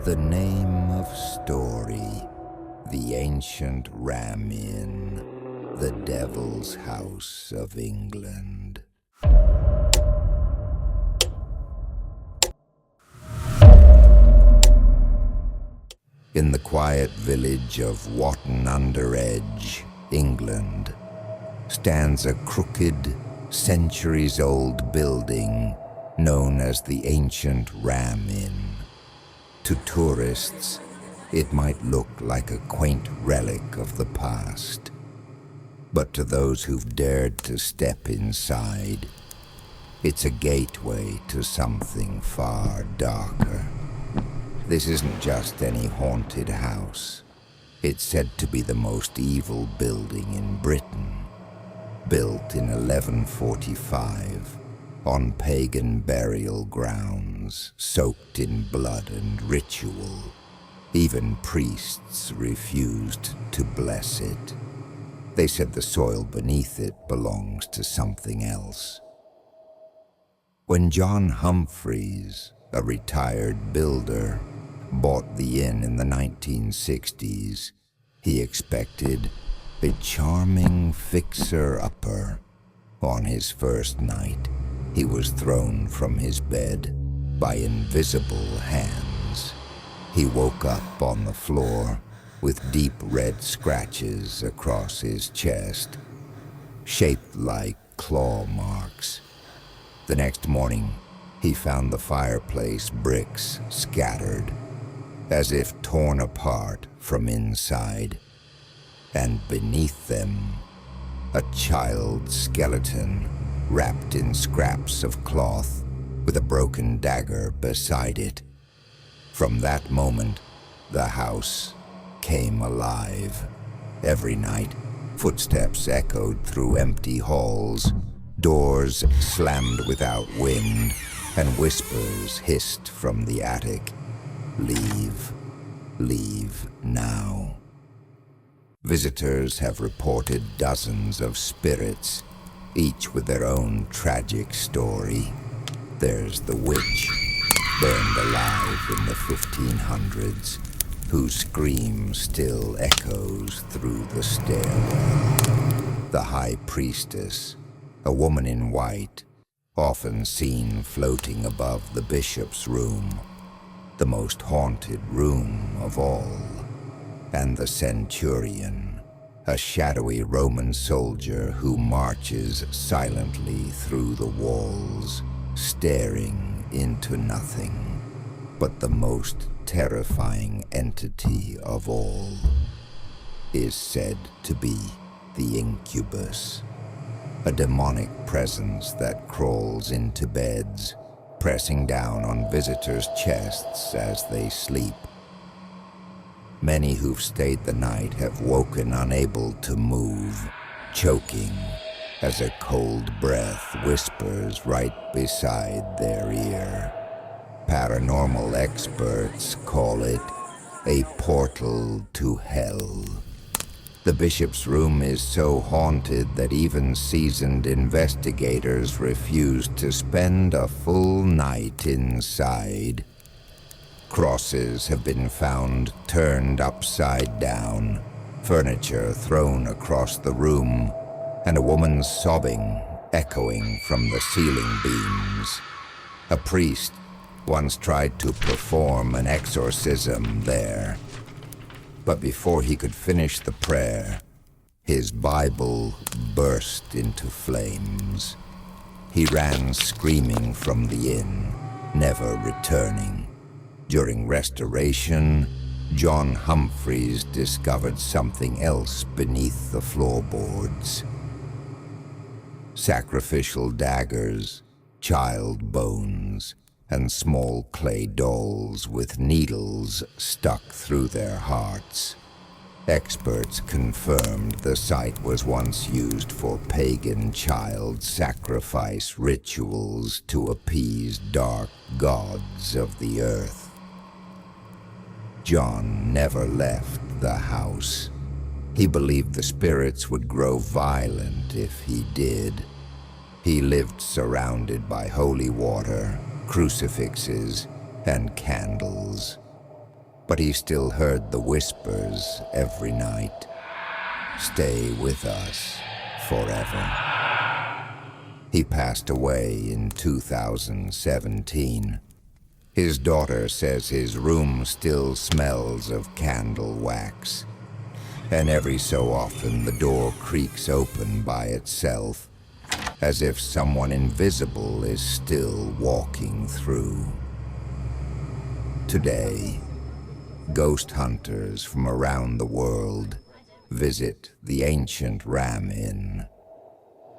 The name of story, the ancient Ram Inn, the Devil's House of England. In the quiet village of Watton-under-Edge, England, stands a crooked, centuries-old building known as the ancient Ram Inn. To tourists, it might look like a quaint relic of the past. But to those who've dared to step inside, it's a gateway to something far darker. This isn't just any haunted house. It's said to be the most evil building in Britain, built in 1145 on pagan burial grounds soaked in blood and ritual. Even priests refused to bless it. They said the soil beneath it belongs to something else. When John Humphreys, a retired builder, bought the inn in the 1960s, he expected a charming fixer-upper. On his first night, he was thrown from his bed by invisible hands. He woke up on the floor with deep red scratches across his chest, shaped like claw marks. The next morning, he found the fireplace bricks scattered, as if torn apart from inside, and beneath them, a child's skeleton wrapped in scraps of cloth with a broken dagger beside it. From that moment, the house came alive. Every night, footsteps echoed through empty halls, doors slammed without wind, and whispers hissed from the attic. Leave, leave now. Visitors have reported dozens of spirits, each with their own tragic story. There's the witch, burned alive in the 1500s, whose scream still echoes through the stairwell. The high priestess, a woman in white, often seen floating above the bishop's room, the most haunted room of all. And the centurion, a shadowy Roman soldier who marches silently through the walls, staring into nothing. But the most terrifying entity of all is said to be the incubus, a demonic presence that crawls into beds, pressing down on visitors' chests as they sleep. Many who've stayed the night have woken unable to move, choking as a cold breath whispers right beside their ear. Paranormal experts call it a portal to hell. The bishop's room is so haunted that even seasoned investigators refuse to spend a full night inside. Crosses have been found turned upside down, furniture thrown across the room, and a woman sobbing echoing from the ceiling beams. A priest once tried to perform an exorcism there, but before he could finish the prayer, his Bible burst into flames. He ran screaming from the inn, never returning. During restoration, John Humphreys discovered something else beneath the floorboards. Sacrificial daggers, child bones, and small clay dolls with needles stuck through their hearts. Experts confirmed the site was once used for pagan child sacrifice rituals to appease dark gods of the earth. John never left the house. He believed the spirits would grow violent if he did. He lived surrounded by holy water, crucifixes, and candles. but he still heard the whispers every night. Stay with us forever. He passed away in 2017. His daughter says his room still smells of candle wax, and every so often the door creaks open by itself, as if someone invisible is still walking through. Today, ghost hunters from around the world visit the ancient Ram Inn,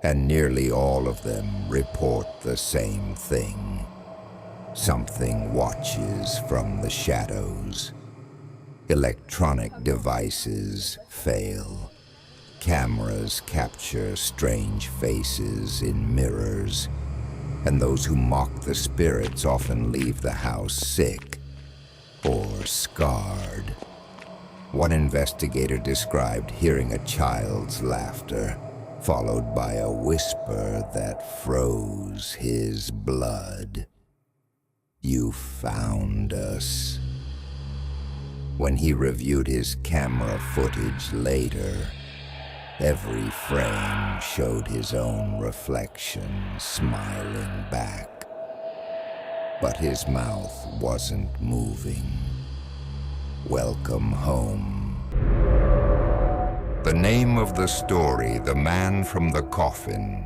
and nearly all of them report the same thing. Something watches from the shadows. Electronic devices fail. Cameras capture strange faces in mirrors, and those who mock the spirits often leave the house sick or scarred. One investigator described hearing a child's laughter, followed by a whisper that froze his blood. "You found us." When he reviewed his camera footage later, every frame showed his own reflection smiling back. But his mouth wasn't moving. Welcome home. The name of the story, The Man from the Coffin,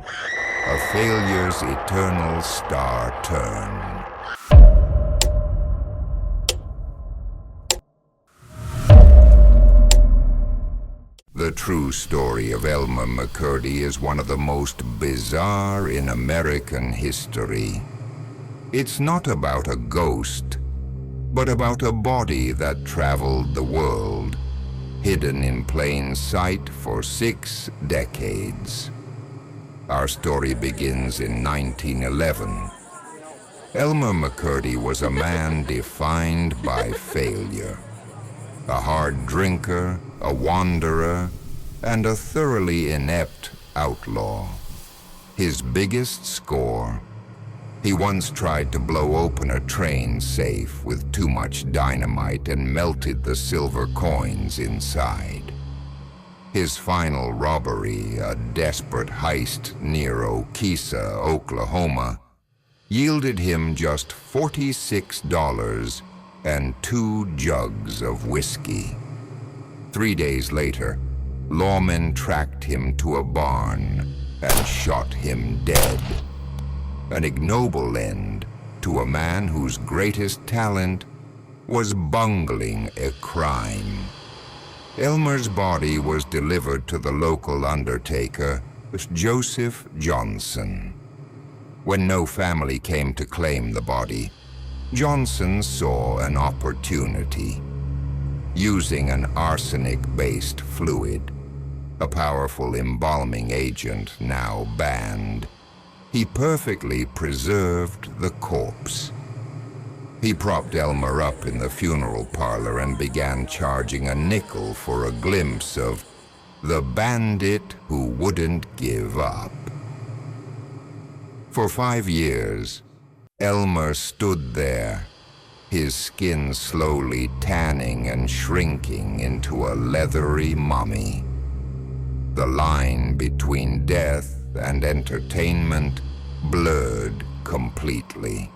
a failure's eternal star turn. The true story of Elmer McCurdy is one of the most bizarre in American history. It's not about a ghost, but about a body that traveled the world, hidden in plain sight for 6 decades. Our story begins in 1911. Elmer McCurdy was a man defined by failure. A hard drinker, a wanderer, and a thoroughly inept outlaw. His biggest score: he once tried to blow open a train safe with too much dynamite and melted the silver coins inside. His final robbery, a desperate heist near Okesa, Oklahoma, yielded him just $46 and 2 jugs of whiskey. 3 days later, lawmen tracked him to a barn and shot him dead. An ignoble end to a man whose greatest talent was bungling a crime. Elmer's body was delivered to the local undertaker, Joseph Johnson. When no family came to claim the body, Johnson saw an opportunity. Using an arsenic-based fluid, a powerful embalming agent now banned, he perfectly preserved the corpse. He propped Elmer up in the funeral parlor and began charging a nickel for a glimpse of the bandit who wouldn't give up. For 5 years, Elmer stood there, his skin slowly tanning and shrinking into a leathery mummy. The line between death and entertainment blurred completely.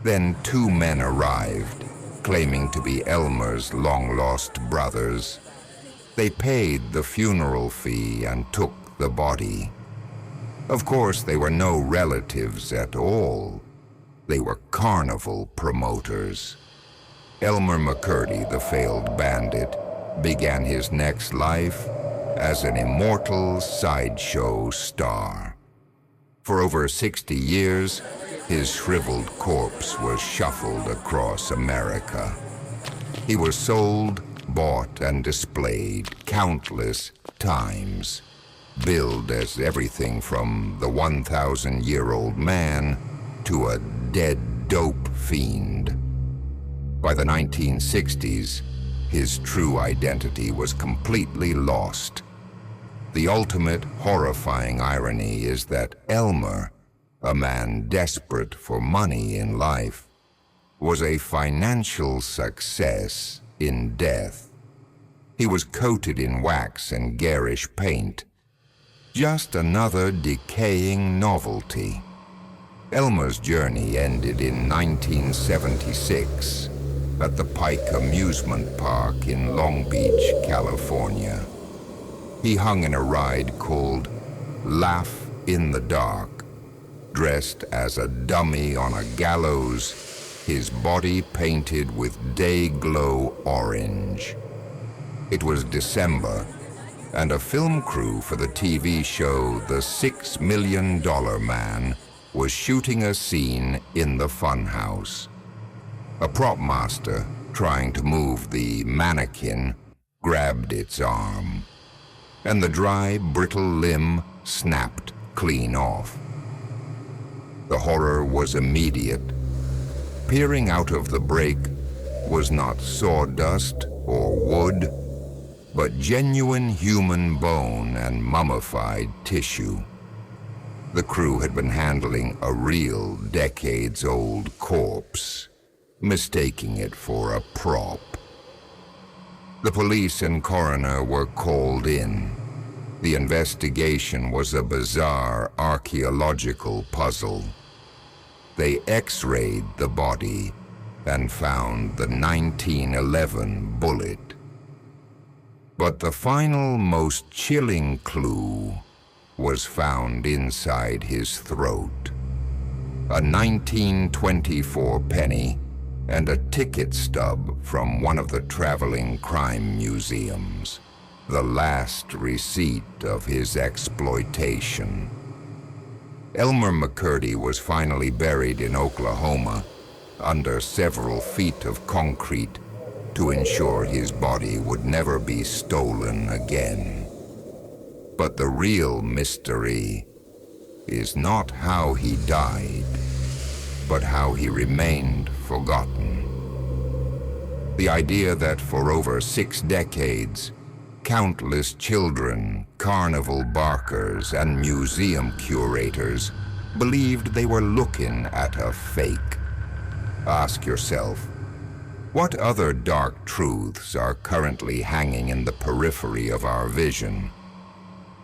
Then 2 men arrived, claiming to be Elmer's long-lost brothers. They paid the funeral fee and took the body. Of course, they were no relatives at all. They were carnival promoters. Elmer McCurdy, the failed bandit, began his next life as an immortal sideshow star. For over 60 years, his shriveled corpse was shuffled across America. He was sold, bought, and displayed countless times, billed as everything from the 1,000-year-old man to a dead dope fiend. By the 1960s, his true identity was completely lost. The ultimate horrifying irony is that Elmer, a man desperate for money in life, was a financial success in death. He was coated in wax and garish paint. Just another decaying novelty. Elmer's journey ended in 1976 at the Pike Amusement Park in Long Beach, California. He hung in a ride called Laugh in the Dark, dressed as a dummy on a gallows, his body painted with day-glow orange. It was December, and a film crew for the TV show The $6 Million Man was shooting a scene in the funhouse. A prop master, trying to move the mannequin, grabbed its arm, and the dry, brittle limb snapped clean off. The horror was immediate. Peering out of the break was not sawdust or wood, but genuine human bone and mummified tissue. The crew had been handling a real decades-old corpse, mistaking it for a prop. The police and coroner were called in. The investigation was a bizarre archaeological puzzle. They X-rayed the body and found the 1911 bullet. But the final, most chilling clue was found inside his throat. A 1924 penny and a ticket stub from one of the traveling crime museums, the last receipt of his exploitation. Elmer McCurdy was finally buried in Oklahoma under several feet of concrete to ensure his body would never be stolen again. But the real mystery is not how he died, but how he remained forgotten. The idea that for over 6 decades, countless children, carnival barkers, and museum curators believed they were looking at a fake. Ask yourself, what other dark truths are currently hanging in the periphery of our vision?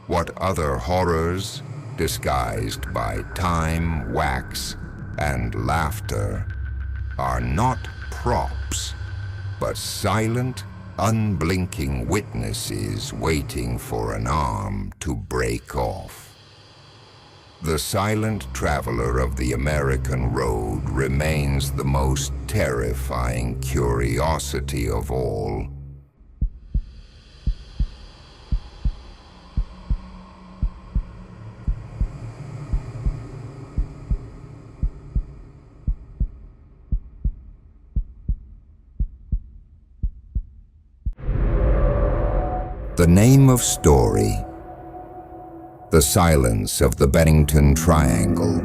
What other horrors, disguised by time, wax, and laughter, are not props, but silent, unblinking witnesses waiting for an arm to break off? The silent traveler of the American road remains the most terrifying curiosity of all. The name of story: The Silence of the Bennington Triangle,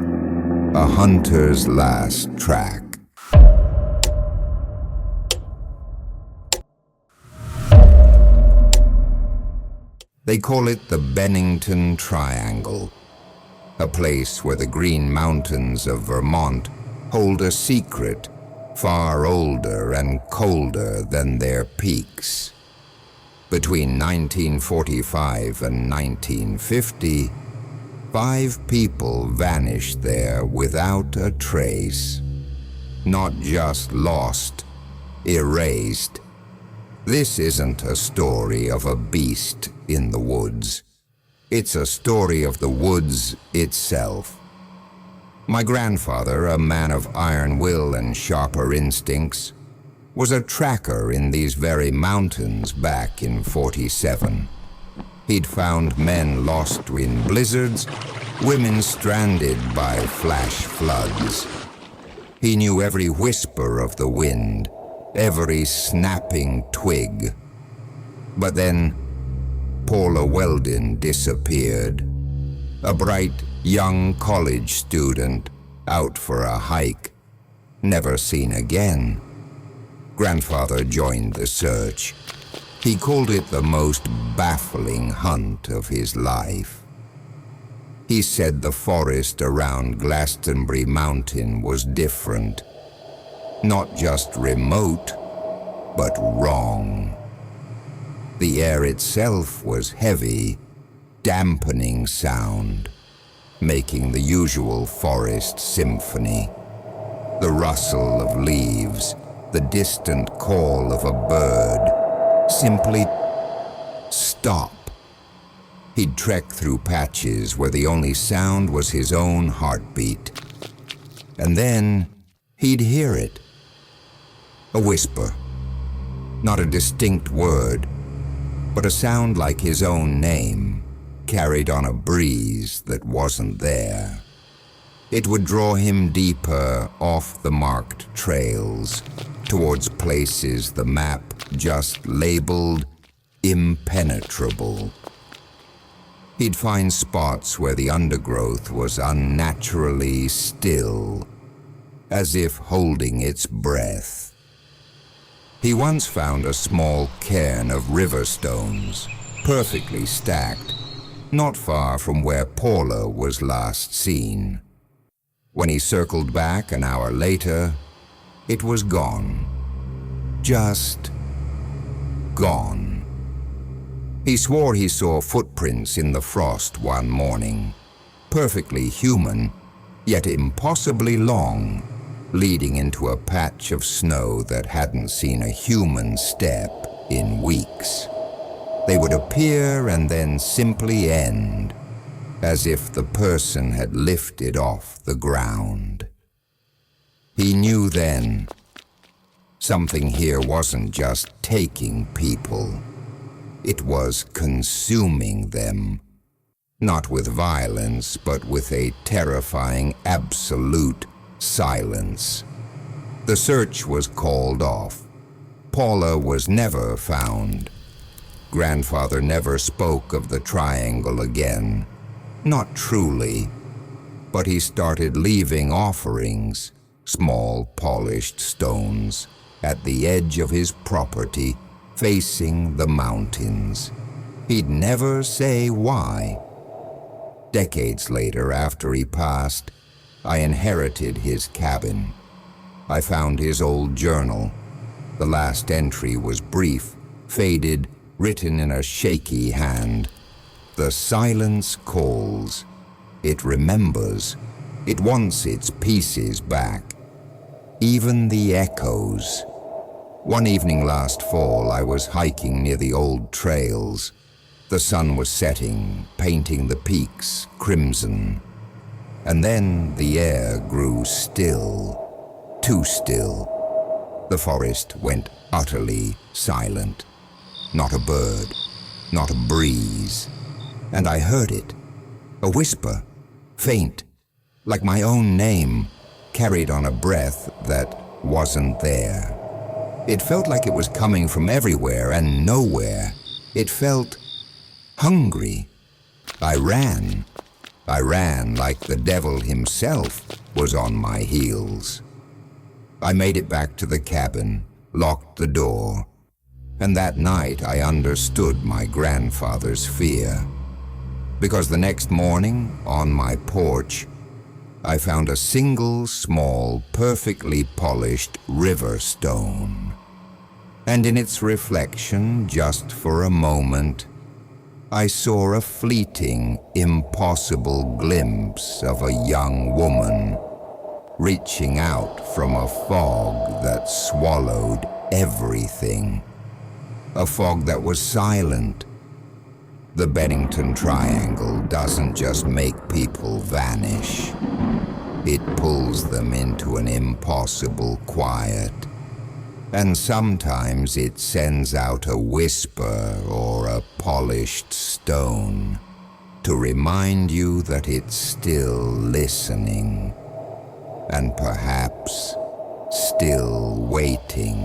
a hunter's last track. They call it the Bennington Triangle, a place where the Green Mountains of Vermont hold a secret far older and colder than their peaks. Between 1945 and 1950, 5 people vanished there without a trace. Not just lost, erased. This isn't a story of a beast in the woods. It's a story of the woods itself. My grandfather, a man of iron will and sharper instincts, was a tracker in these very mountains back in '47. He'd found men lost in blizzards, women stranded by flash floods. He knew every whisper of the wind, every snapping twig. But then, Paula Weldon disappeared. A bright, young college student out for a hike, never seen again. Grandfather joined the search. He called it the most baffling hunt of his life. He said the forest around Glastonbury Mountain was different. Not just remote, but wrong. The air itself was heavy, dampening sound, making the usual forest symphony. The rustle of leaves, the distant call of a bird, simply stop. He'd trek through patches where the only sound was his own heartbeat. And then he'd hear it. A whisper. Not a distinct word, but a sound like his own name, carried on a breeze that wasn't there. It would draw him deeper off the marked trails, towards places the map just labeled impenetrable. He'd find spots where the undergrowth was unnaturally still, as if holding its breath. He once found a small cairn of river stones, perfectly stacked, not far from where Paula was last seen. When he circled back an hour later, it was gone. Just gone. He swore he saw footprints in the frost one morning, perfectly human, yet impossibly long, leading into a patch of snow that hadn't seen a human step in weeks. They would appear and then simply end, as if the person had lifted off the ground. He knew then, something here wasn't just taking people. It was consuming them, not with violence, but with a terrifying absolute silence. The search was called off. Paula was never found. Grandfather never spoke of the triangle again. Not truly, but he started leaving offerings, small polished stones, at the edge of his property, facing the mountains. He'd never say why. Decades later, after he passed, I inherited his cabin. I found his old journal. The last entry was brief, faded, written in a shaky hand. The silence calls. It remembers. It wants its pieces back. Even the echoes. One evening last fall, I was hiking near the old trails. The sun was setting, painting the peaks crimson. And then the air grew still, too still. The forest went utterly silent. Not a bird, not a breeze. And I heard it, a whisper, faint, like my own name, carried on a breath that wasn't there. It felt like it was coming from everywhere and nowhere. It felt hungry. I ran like the devil himself was on my heels. I made it back to the cabin, locked the door, and that night I understood my grandfather's fear. Because the next morning, on my porch, I found a single small, perfectly polished river stone. And in its reflection, just for a moment, I saw a fleeting, impossible glimpse of a young woman reaching out from a fog that swallowed everything. A fog that was silent. The Bennington Triangle doesn't just make people vanish. It pulls them into an impossible quiet. And sometimes it sends out a whisper or a polished stone to remind you that it's still listening and perhaps still waiting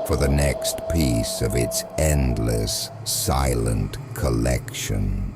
for the next piece of its endless, silent collection.